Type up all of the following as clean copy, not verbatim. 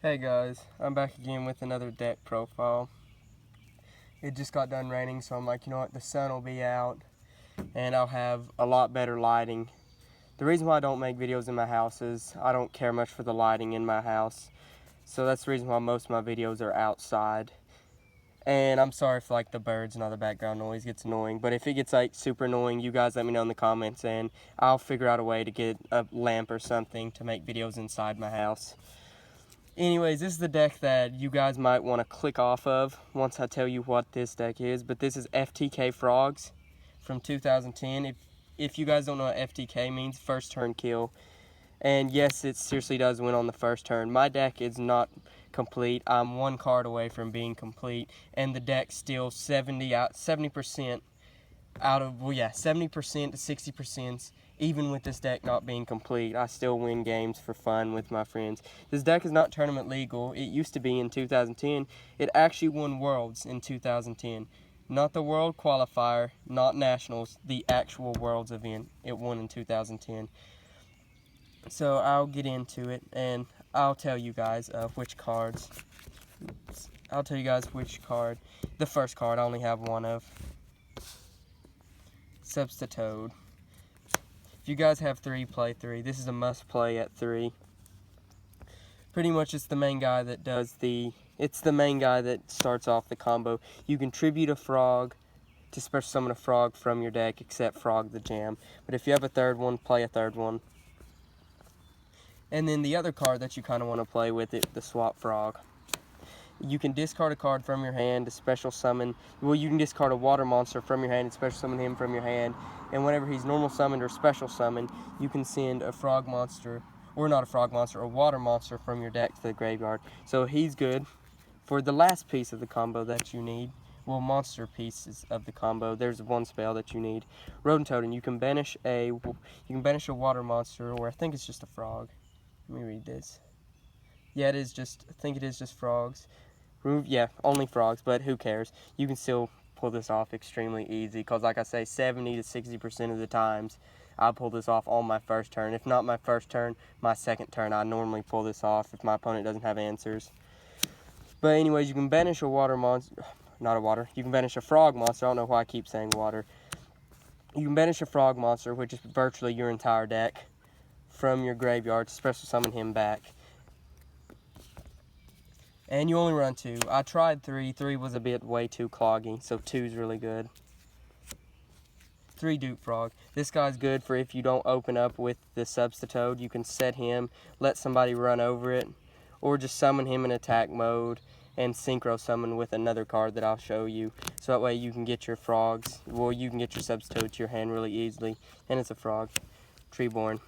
Hey guys, I'm back again with another deck profile. It just got done raining, so I'm like, you know what, the sun will be out and I'll have a lot better lighting. The reason why I don't make videos in my house is I don't care much for the lighting in my house. So that's the reason why most of my videos are outside. And I'm sorry if like the birds and all the background noise gets annoying, but if it gets like super annoying, you guys let me know in the comments and I'll figure out a way to get a lamp or something to make videos inside my house. Anyways, this is the deck that you guys might want to click off of once I tell you what this deck is. But this is FTK Frogs from 2010. If you guys don't know what FTK means, first turn kill. And yes, it seriously does win on the first turn. My deck is not complete. I'm one card away from being complete. And the deck's still 70% out of, well yeah, 70% to 60%. Even with this deck not being complete, I still win games for fun with my friends. This deck is not tournament legal. It used to be in 2010. It actually won Worlds in 2010. Not the World Qualifier, not Nationals, the actual Worlds event. It won in 2010. So I'll get into it, and I'll tell you guys which cards. I'll tell you guys which card. The first card I only have one of. Substitute. If you guys have 3, play 3. This is a must play at 3. Pretty much it's the main guy that does it's the main guy that starts off the combo. You can tribute a frog to special summon a frog from your deck except Frog the Jam. But if you have a third one, play a third one. And then the other card that you kind of want to play with it, the Swap Frog. You can discard a card from your hand to special summon. Well, you can discard a water monster from your hand and special summon him from your hand. And whenever he's normal summoned or special summoned, you can send a frog monster, or not a frog monster, a water monster from your deck to the graveyard. So he's good. For the last piece of the combo that you need, well, monster pieces of the combo, there's one spell that you need. Rodent Totem. You can banish a water monster, or I think it's just a frog. Let me read this. Yeah, I think it is just frogs. Yeah, only frogs, but who cares? You can still pull this off extremely easy, because like I say, 70 to 60% of the times I pull this off on my first turn. If not my first turn, my second turn, I normally pull this off if my opponent doesn't have answers. But anyways, you can banish a water monster, you can banish a frog monster. I don't know why I keep saying water. You can banish a frog monster, which is virtually your entire deck, from your graveyard to special summon him back. And you only run 2. I tried 3. 3 was a bit way too cloggy, so 2 is really good. 3 Duke Frog. This guy's good for if you don't open up with the Substitute. You can set him, let somebody run over it, or just summon him in attack mode and synchro summon with another card that I'll show you. So that way you can get your frogs, well, you can get your Substitute to your hand really easily. And it's a frog. Treeborn.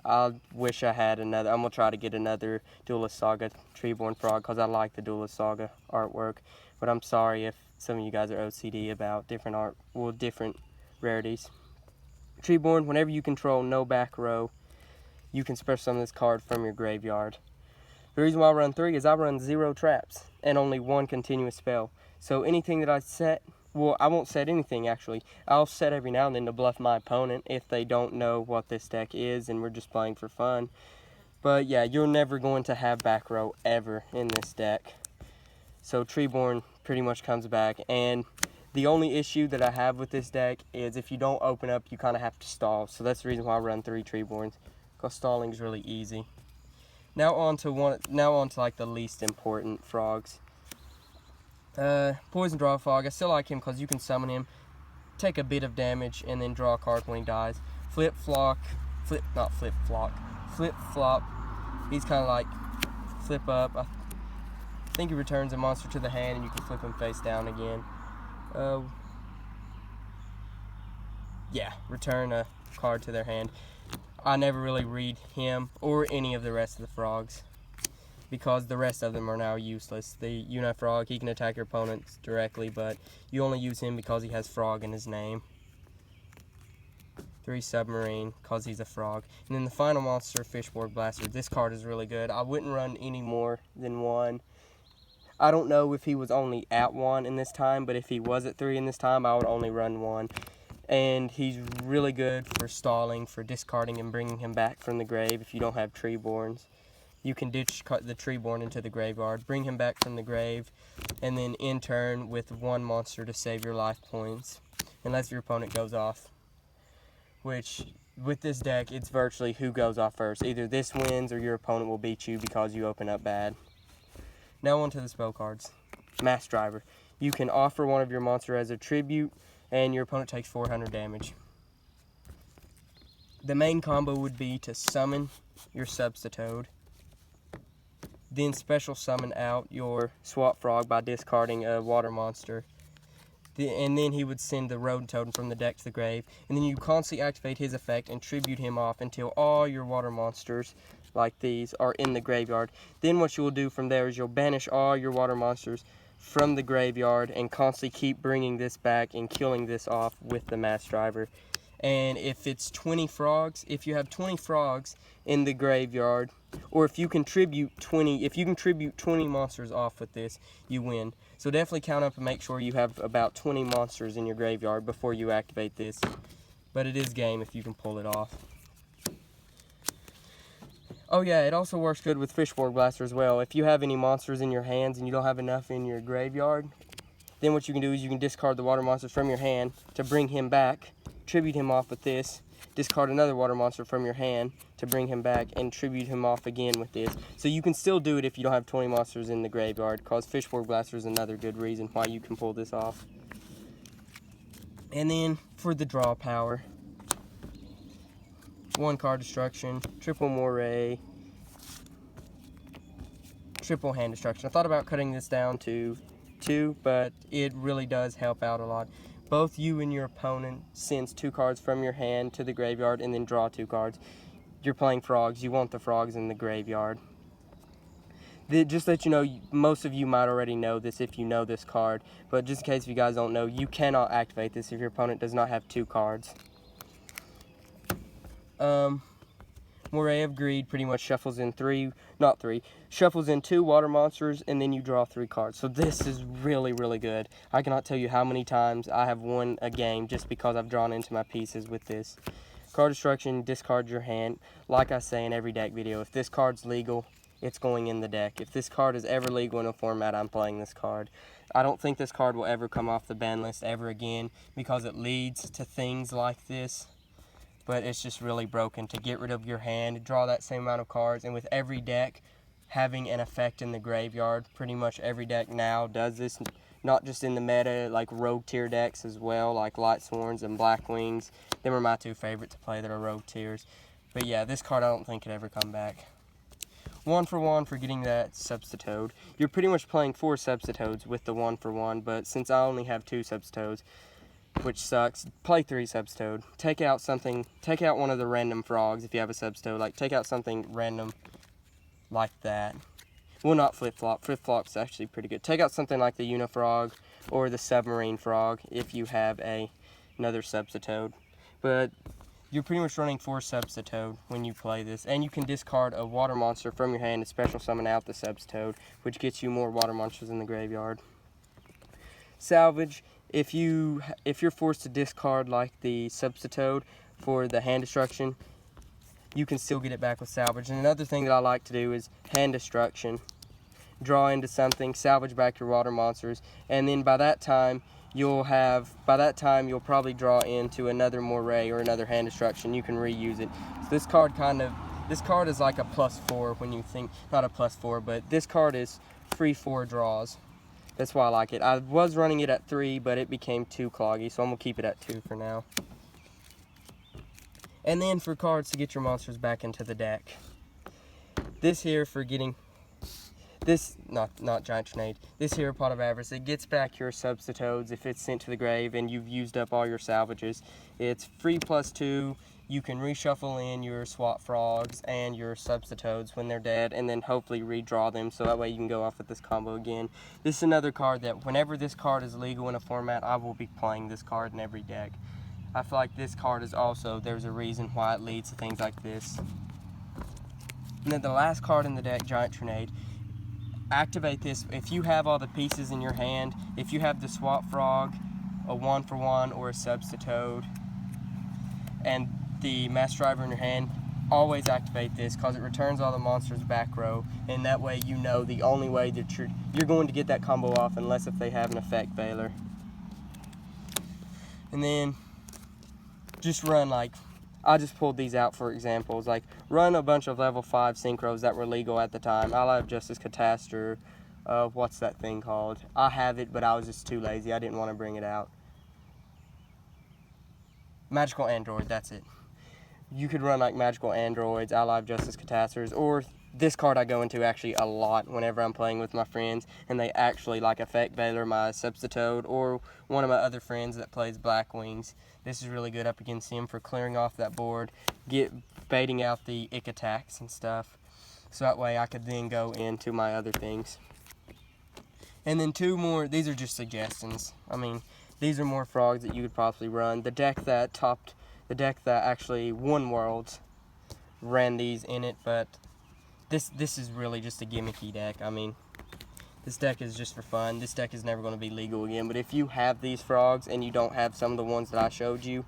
I wish I had another. I'm going to try to get another Duelist Saga Treeborn Frog, because I like the Duelist Saga artwork. But I'm sorry if some of you guys are OCD about different different rarities. Treeborn, whenever you control no back row, you can special summon this card from your graveyard. The reason why I run 3 is I run 0 traps and only 1 continuous spell. So anything that I set, well, I won't set anything actually. I'll set every now and then to bluff my opponent if they don't know what this deck is and we're just playing for fun. But yeah, you're never going to have back row ever in this deck. So Treeborn pretty much comes back, and the only issue that I have with this deck is if you don't open up, you kind of have to stall. So that's the reason why I run 3 Treeborns, because stalling is really easy. Now on to like the least important frogs. Poison Draw Frog. I still like him because you can summon him, take a bit of damage, and then draw a card when he dies. Flip Flop. He's kind of like Flip Up. I think he returns a monster to the hand, and you can flip him face down again. Yeah, return a card to their hand. I never really read him or any of the rest of the frogs, because the rest of them are now useless. The Unifrog, he can attack your opponents directly, but you only use him because he has frog in his name. 3 Submarine, because he's a frog. And then the final monster, Fishboard Blaster. This card is really good. I wouldn't run any more than 1. I don't know if he was only at 1 in this time, but if he was at 3 in this time, I would only run 1. And he's really good for stalling, for discarding and bringing him back from the grave if you don't have Treeborns. you can ditch the Treeborn into the graveyard, bring him back from the grave, and then end turn with one monster to save your life points, unless your opponent goes off. Which, with this deck, it's virtually who goes off first. Either this wins or your opponent will beat you because you open up bad. Now on to the spell cards. Mass Driver. You can offer one of your monster as a tribute, and your opponent takes 400 damage. The main combo would be to summon your Substitoad, then special summon out your Swap Frog by discarding a water monster. And then he would send the Rodent Totem from the deck to the grave, and then you constantly activate his effect and tribute him off until all your water monsters, like these, are in the graveyard. Then what you will do from there is you'll banish all your water monsters from the graveyard and constantly keep bringing this back and killing this off with the Mass Driver. And if it's 20 frogs, if you have 20 frogs in the graveyard, or if you contribute 20 monsters off with this, you win. So definitely count up and make sure you have about 20 monsters in your graveyard before you activate this. But it is game if you can pull it off. Oh yeah, it also works good with Fishboard Blaster as well. If you have any monsters in your hands and you don't have enough in your graveyard, then what you can do is you can discard the water monsters from your hand to bring him back, tribute him off with this, discard another water monster from your hand to bring him back, and tribute him off again with this. So you can still do it if you don't have 20 monsters in the graveyard, because Fishboard Blaster is another good reason why you can pull this off. And then for the draw power, 1 card destruction, triple moray, triple hand destruction. I thought about cutting this down to 2, but it really does help out a lot. Both you and your opponent sends 2 cards from your hand to the graveyard and then draw 2 cards. You're playing frogs. You want the frogs in the graveyard. Just to let you know, most of you might already know this if you know this card, but just in case if you guys don't know, you cannot activate this if your opponent does not have 2 cards. Moray of Greed pretty much shuffles in shuffles in 2 water monsters, and then you draw 3 cards. So this is really, really good. I cannot tell you how many times I have won a game just because I've drawn into my pieces with this. Card destruction, discard your hand. Like I say in every deck video, if this card's legal, it's going in the deck. If this card is ever legal in a format, I'm playing this card. I don't think this card will ever come off the ban list ever again because it leads to things like this. But it's just really broken to get rid of your hand, draw that same amount of cards, and with every deck having an effect in the graveyard, pretty much every deck now does this, not just in the meta, like rogue tier decks as well, like Light Sworns and Black Wings. Them are my 2 favorites to play that are rogue tiers. But yeah, this card I don't think could ever come back. 1 for 1 for getting that Substitoad. You're pretty much playing 4 Substitoads with the 1 for 1, but since I only have 2 Substitoads, which sucks, play 3 Substitoad. Take out one of the random frogs if you have a Substitoad. Like, take out something random like that. Well, not Flip-Flop. Flip-Flop's actually pretty good. Take out something like the Unifrog or the Submarine Frog if you have another Substitoad. But you're pretty much running 4 Substitoad when you play this. And you can discard a water monster from your hand to special summon out the Substitoad, which gets you more water monsters in the graveyard. Salvage. If you're forced to discard like the Substitoad for the hand destruction, you can still get it back with salvage. And another thing that I like to do is hand destruction. Draw into something, salvage back your water monsters, and then by that time you'll probably draw into another moray or another hand destruction. You can reuse it. So this card is like a +4 when you think, not a +4, but this card is free 4 draws. That's why I like it. I was running it at 3, but it became too cloggy, so I'm going to keep it at 2 for now. And then for cards to get your monsters back into the deck. This here for getting... This, not Giant Tornado. This here, Pot of Avarice, it gets back your Substitoads if it's sent to the grave and you've used up all your salvages. It's free +2. You can reshuffle in your Swap Frogs and your Substitoads when they're dead, and then hopefully redraw them, so that way you can go off with this combo again. This is another card that whenever this card is legal in a format, I will be playing this card in every deck. I feel like this card is also, there's a reason why it leads to things like this. And then the last card in the deck, Giant Tornado. Activate this if you have all the pieces in your hand. If you have the Swap Frog, a 1 for 1, or a Substitoad, and the Mass Driver in your hand, always activate this because it returns all the monsters back row, and that way you know the only way that you're going to get that combo off, unless if they have an effect failure. And then just run, like, I just pulled these out for examples, like run a bunch of level 5 synchros that were legal at the time. I'll have Justice Catastor, what's that thing called? I have it, but I was just too lazy. I didn't want to bring it out. Magical Android, that's it. You could run like Magical Androids, Allied Justice Catastors, or this card I go into actually a lot whenever I'm playing with my friends, and they actually like Effect Veiler, my Substitute, or one of my other friends that plays Black Wings. This is really good up against him for clearing off that board, baiting out the ick attacks and stuff, so that way I could then go into my other things. And then 2 more, these are just suggestions. I mean, these are more frogs that you could possibly run. The deck that actually won Worlds ran these in it, but this is really just a gimmicky deck. I mean, this deck is just for fun. This deck is never going to be legal again, but if you have these frogs and you don't have some of the ones that I showed you,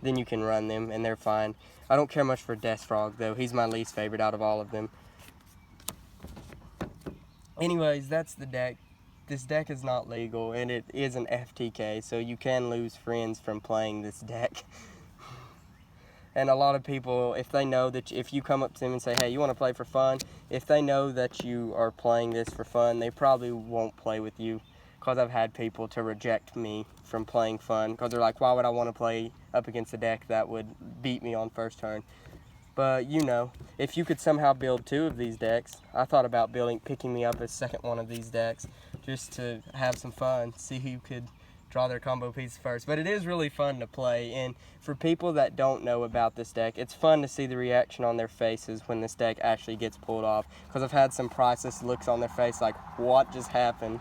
then you can run them and they're fine. I don't care much for Death Frog though. He's my least favorite out of all of them. Anyways, that's the deck. This deck is not legal, and it is an FTK, so you can lose friends from playing this deck. And a lot of people, if they know that, if you come up to them and say, hey, you want to play for fun, if they know that you are playing this for fun, they probably won't play with you, because I've had people to reject me from playing fun, because they're like, why would I want to play up against a deck that would beat me on first turn? But, you know, if you could somehow build 2 of these decks, I thought about picking me up a second one of these decks, just to have some fun, see who could draw their combo piece first. But it is really fun to play, and for people that don't know about this deck, it's fun to see the reaction on their faces when this deck actually gets pulled off, because I've had some priceless looks on their face like, what just happened?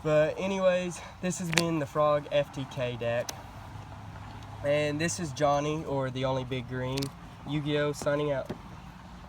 But anyways, this has been the Frog FTK deck, and this is Johnny, or the Only Big Green, Yu-Gi-Oh! Signing out.